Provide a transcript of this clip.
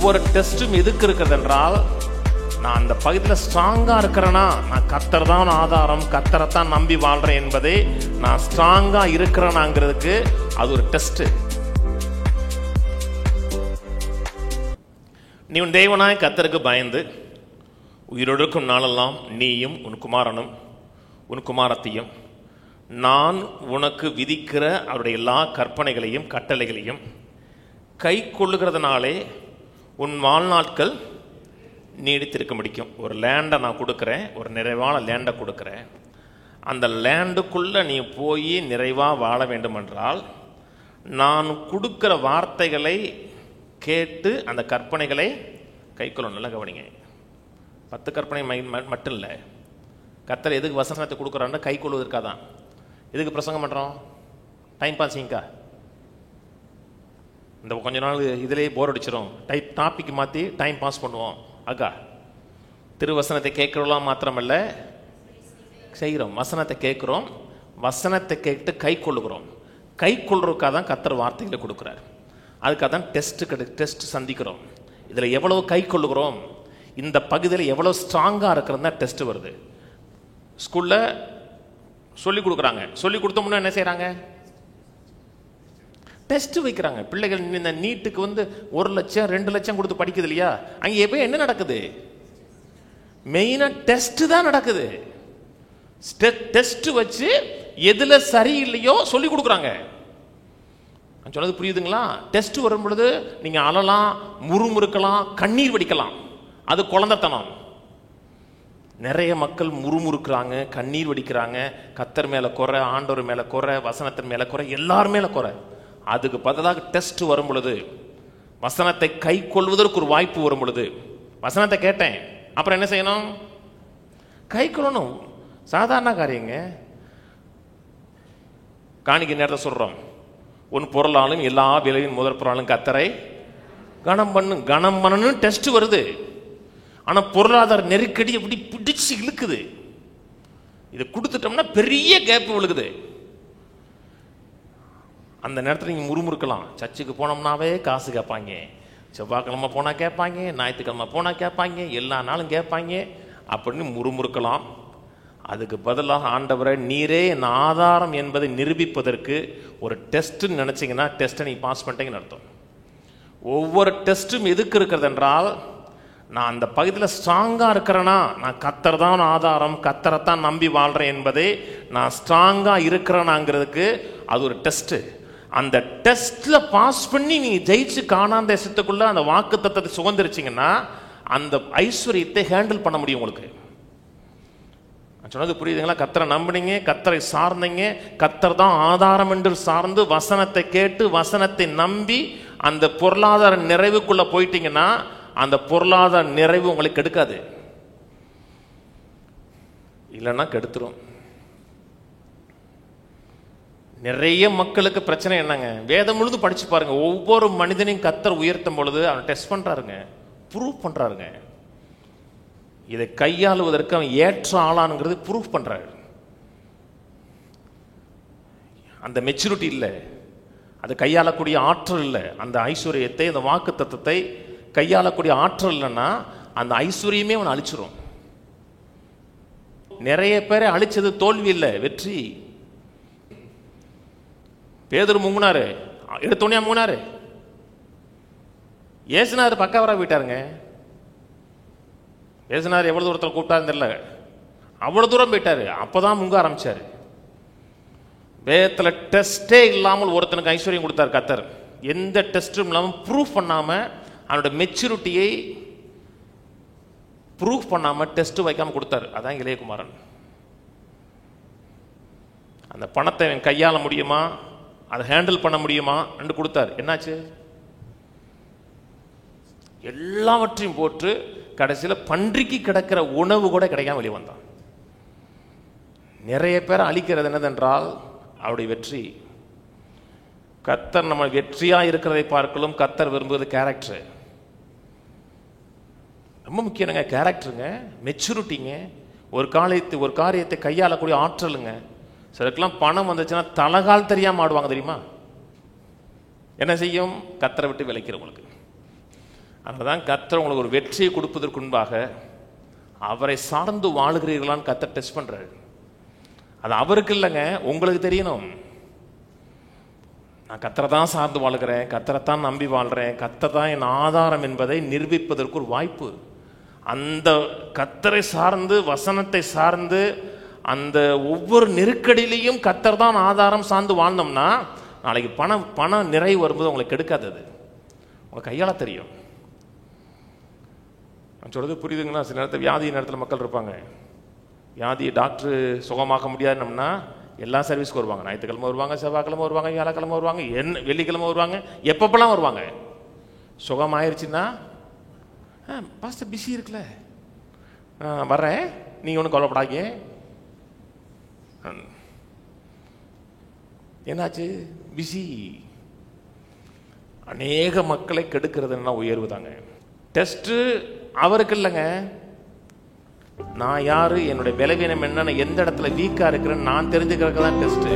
ஒவ்வொரு டெஸ்டும் எதுக்கு இருக்கிறது என்றால், நான் அந்த பகுதியில் ஸ்ட்ராங்கா இருக்கிறேன்னா, நான் கர்த்தர் தான் ஆதாரம், கர்த்தரை தான் நம்பி வாழ்றேன் என்பதே நான் ஸ்ட்ராங்கா இருக்கிறேனாங்கிறதுக்கு அது ஒரு டெஸ்ட். நீ உன் தேவனாய் கர்த்தருக்கு பயந்து உயிரோடு இருக்கும் நாளெல்லாம் நீயும் உன் குமாரனும் உன் குமாரத்தையும் நான் உனக்கு விதிக்கிற அவருடைய எல்லா கற்பனைகளையும் கட்டளைகளையும் கை கொள்ளுகிறதுனாலே உன் வாழ்நாட்கள் நீடித்திருக்க முடியும். ஒரு லேண்டை நான் கொடுக்குறேன், ஒரு நிறைவான லேண்டை கொடுக்குறேன். அந்த லேண்டுக்குள்ளே நீ போய் நிறைவாக வாழ வேண்டும் என்றால், நான் கொடுக்குற வார்த்தைகளை கேட்டு அந்த கற்பனைகளை கை கொள்ளணும். நல்லா கவனிங்க, 10 கற்பனை மட்டும் இல்லை. கர்த்தர் எதுக்கு வசனத்தை கொடுக்குறான்னா கை கொள்வதற்காக தான். எதுக்கு பிரசங்கம் பண்ணுறோம்? டைம் பாஸிங்கா? இந்த கொஞ்ச நாள் இதிலே போர் அடிச்சிடும், டாபிக் மாற்றி டைம் பாஸ் பண்ணுவோம். அக்கா, திருவசனத்தை கேட்குறோம் மாத்திரமல்ல, செய்கிறோம். வசனத்தை கேட்குறோம், வசனத்தை கேட்டு கை கொள்ளுகிறோம். கை கொள்றதுக்காக தான் கர்த்தர் வார்த்தைகளை கொடுக்குறார். அதுக்காக தான் டெஸ்ட் சந்திக்கிறோம். இதில் எவ்வளவு கை கொள்ளுகிறோம், இந்த பகுதியில் எவ்வளோ ஸ்ட்ராங்காக இருக்கிறது தான் டெஸ்ட் வருது. ஸ்கூலில் சொல்லிக் கொடுக்குறாங்க, சொல்லி கொடுத்தோம்னா என்ன செய்கிறாங்க? டெஸ்ட் வைக்கிறாங்க. பிள்ளைகள் இந்த நீட்டுக்கு 1 லட்சம் 2 லட்சம் கொடுத்து படிக்குது இல்லையா? அங்கே எப்போ என்ன நடக்குது? மெயினாக டெஸ்ட் தான் நடக்குது. டெஸ்ட் வச்சு எதுல சரியில்லையோ சொல்லி கொடுக்குறாங்க. சொன்னது புரியுதுங்களா? டெஸ்ட் வரும் பொழுது நீங்க அழலாம், முறுமுறுக்கலாம், கண்ணீர் வடிக்கலாம். அது குழந்தைத்தனம். நிறைய மக்கள் முறுமுறுக்கிறாங்க, கண்ணீர் வடிக்கிறாங்க. கர்த்தர் மேல குறை, ஆண்டவர் மேல குறை, வசனத்தின் மேல குறை, எல்லாரும் மேல குறை. அதுக்கு பதிலாக டெஸ்ட் வரும் பொழுது, வசனத்தை கை கொள்வதற்கு ஒரு வாய்ப்பு வரும் பொழுது, வசனத்தை கேட்டேன், அப்புறம் என்ன செய்யணும்? கை கொள்ளணும். சாதாரண காரியங்க. காணிக்கை நேரத்தை சொல்றோம், உன் பொருளாலும் எல்லா விலையின் முதற் பொருளாலும் கர்த்தரை கனம் பண்ணணும்னு டெஸ்ட் வருது. ஆனா பொருளாதார நெருக்கடி எப்படி பிடிச்சு இழுக்குது. இது கொடுத்துட்டோம்னா பெரிய கேப் விழுகுது. அந்த நேரத்தில் நீங்கள் முறுமுறுக்கலாம். சர்ச்சுக்கு போனோம்னாவே காசு கேட்பாங்க, செவ்வாய்க்கிழமை போனால் கேட்பாங்க, ஞாயிற்றுக்கிழமை போனால் கேட்பாங்க, எல்லா நாளும் கேட்பாங்க அப்படின்னு முறுமுறுக்கலாம். அதுக்கு பதிலாக ஆண்டவரை நீரே என் ஆதாரம் என்பதை நிரூபிப்பதற்கு ஒரு டெஸ்ட்டுன்னு நினச்சிங்கன்னா, டெஸ்ட்டை நீ பாஸ் பண்ணிட்டீங்கன்னு அர்த்தம். ஒவ்வொரு டெஸ்ட்டும் எதுக்கு இருக்கிறது என்றால், நான் அந்த பகுதியில் ஸ்ட்ராங்காக இருக்கிறேன்னா, நான் கர்த்தர் தான் ஆதாரம், கர்த்தரை தான் நம்பி வாழ்கிறேன் என்பதே நான் ஸ்ட்ராங்காக இருக்கிறேனாங்கிறதுக்கு அது ஒரு டெஸ்ட்டு. அந்த டெஸ்ட்ல பாஸ் பண்ணி நீங்க ஜெயிச்சு காணாந்த தேசத்துக்குள்ள அந்த வாக்கு தத்தத்தை சுதந்திரிச்சிங்கன்னா, அந்த ஐஸ்வர்யத்தை ஹேண்டில் பண்ண முடியும் உங்களுக்கு. சொன்னது புரியுதுங்களா? கர்த்தரை நம்பினீங்க, கர்த்தரை சார்ந்தீங்க, கர்த்தர் தான் ஆதாரம் என்று சார்ந்து வசனத்தை கேட்டு வசனத்தை நம்பி அந்த பொருளாதார நிறைவுக்குள்ள போயிட்டீங்கன்னா, அந்த பொருளாதார நிறைவு உங்களுக்கு கெடுக்காது, இல்லைன்னா கெடுத்துரும். நிறைய மக்களுக்கு பிரச்சனை என்னங்க? வேதம் முழுது படிச்சு பாருங்க. ஒவ்வொரு மனிதனையும் கர்த்தர் உயர்த்தும் பொழுது அவன் டெஸ்ட் பண்றாருங்க, ப்ரூவ் பண்றாருங்க. இதை கையாளுவதற்கு அவன் ஏற்ற ஆளானுங்கிறது ப்ரூவ் பண்றாரு. அந்த மெச்சூரிட்டி இல்லை, அது கையாளக்கூடிய ஆற்றல் இல்லை. அந்த ஐஸ்வர்யத்தை, அந்த வாக்கு தத்தத்தை கையாளக்கூடிய ஆற்றல் இல்லைன்னா அந்த ஐஸ்வர்யமே அவன் அழிச்சிரும். நிறைய பேரை அழிச்சது தோல்வி இல்லை, வெற்றி. பேதுரு முங்குனாரு, எடுத்தோடனே முங்குனாரு. ஏசுனார் பக்காவரா போயிட்டாருங்க. ஏசுனார் எவ்வளவு தூரத்தில் கூப்பிட்டாருன்னு தெரியல, அவ்வளவு தூரம் போயிட்டாரு. அப்பதான் முங்க ஆரம்பிச்சாரு. வேதத்தில் டெஸ்டே இல்லாமல் ஒருத்தனுக்கு ஐஸ்வர்யம் கொடுத்தார் கர்த்தர். எந்த டெஸ்டும் இல்லாமல் ப்ரூஃப் பண்ணாம, அவனோட மெச்சூரிட்டியை ப்ரூஃப் பண்ணாம டெஸ்ட் வைக்காம கொடுத்தாரு. அதான் இளையகுமாரன். அந்த பணத்தை அவன் கையாள முடியுமா, அதை ஹேண்டில் பண்ண முடியுமா என்று கொடுத்தார். என்னாச்சு? எல்லாவற்றையும் போட்டு கடைசியில் பன்றிக்கு கிடக்கிற உணவு கூட கிடைக்காம வெளியே வந்தான். நிறைய பேர் அழிக்கிறது என்னதென்றால் அவருடைய வெற்றி. கர்த்தர் நம்ம வெற்றியா இருக்கிறதை பார்க்கலும் கர்த்தர் விரும்புவது கேரக்டர். ரொம்ப முக்கியங்க கேரக்டருங்க, மெச்சூரிட்டிங்க. ஒரு காரியத்தை கையாளக்கூடிய ஆற்றலுங்க. சிலருக்கெல்லாம் பணம் வந்துச்சுன்னா தலகால் தெரியாம ஆடுவாங்க தெரியுமா? என்ன செய்யும்? கர்த்தரை விட்டு விலக்கிறவங்களுக்கு. அதனால்தான் கர்த்தர் உங்களுக்கு ஒரு வெற்றியை கொடுப்பதற்கு முன்பாக அவரை சார்ந்து வாழுகிறீர்களான்னு கர்த்தர் டெஸ்ட் பண்றாரு. அது அவருக்கு இல்லைங்க, உங்களுக்கு தெரியணும். நான் கர்த்தரை தான் சார்ந்து வாழ்கிறேன், கர்த்தரை தான் நம்பி வாழ்கிறேன், கர்த்தர் தான் என் ஆதாரம் என்பதை நிரூபிப்பதற்கு ஒரு வாய்ப்பு. அந்த கர்த்தரை சார்ந்து, வசனத்தை சார்ந்து, அந்த ஒவ்வொரு நெருக்கடியிலையும் கர்த்தர் தான் ஆதாரம் சார்ந்து வாழ்ந்தோம்னா நாளைக்கு பண நிறைவு வரும்போது உங்களுக்கு கெடுக்காது. அது உங்களுக்கு கையாள தெரியும். நான் சொல்றது புரியுதுங்களா? சில நேரத்தில் வியாதி நேரத்தில் மக்கள் இருப்பாங்க. வியாதியை டாக்டர் சுகமாக்க முடியாதுனோம்னா எல்லா சர்வீஸ்க்கு வருவாங்க. ஞாயிற்றுக்கிழமை வருவாங்க, செவ்வாய்க்கிழமை வருவாங்க, வியாழக்கிழமை வருவாங்க, வெள்ளிக்கிழமை வருவாங்க, எப்பப்பெல்லாம் வருவாங்க. சுகமாயிருச்சுன்னா பாஸ்டர் பிஸி இருக்குல்ல, வர்றேன், நீங்கள் ஒன்றும் கவலைப்படாதீங்க. என்னாச்சு? பிஸி. அநேக மக்களை கெடுக்கிறதுனா உயர்வு தாங்க. டெஸ்ட்டு அவருக்கு இல்லைங்க, நான் யாரு, என்னுடைய பலவீனம் என்னன்னு, எந்த இடத்துல வீக்கா இருக்கிறேன்னு நான் தெரிஞ்சுக்கிறதுக்கு தான் டெஸ்ட்டு.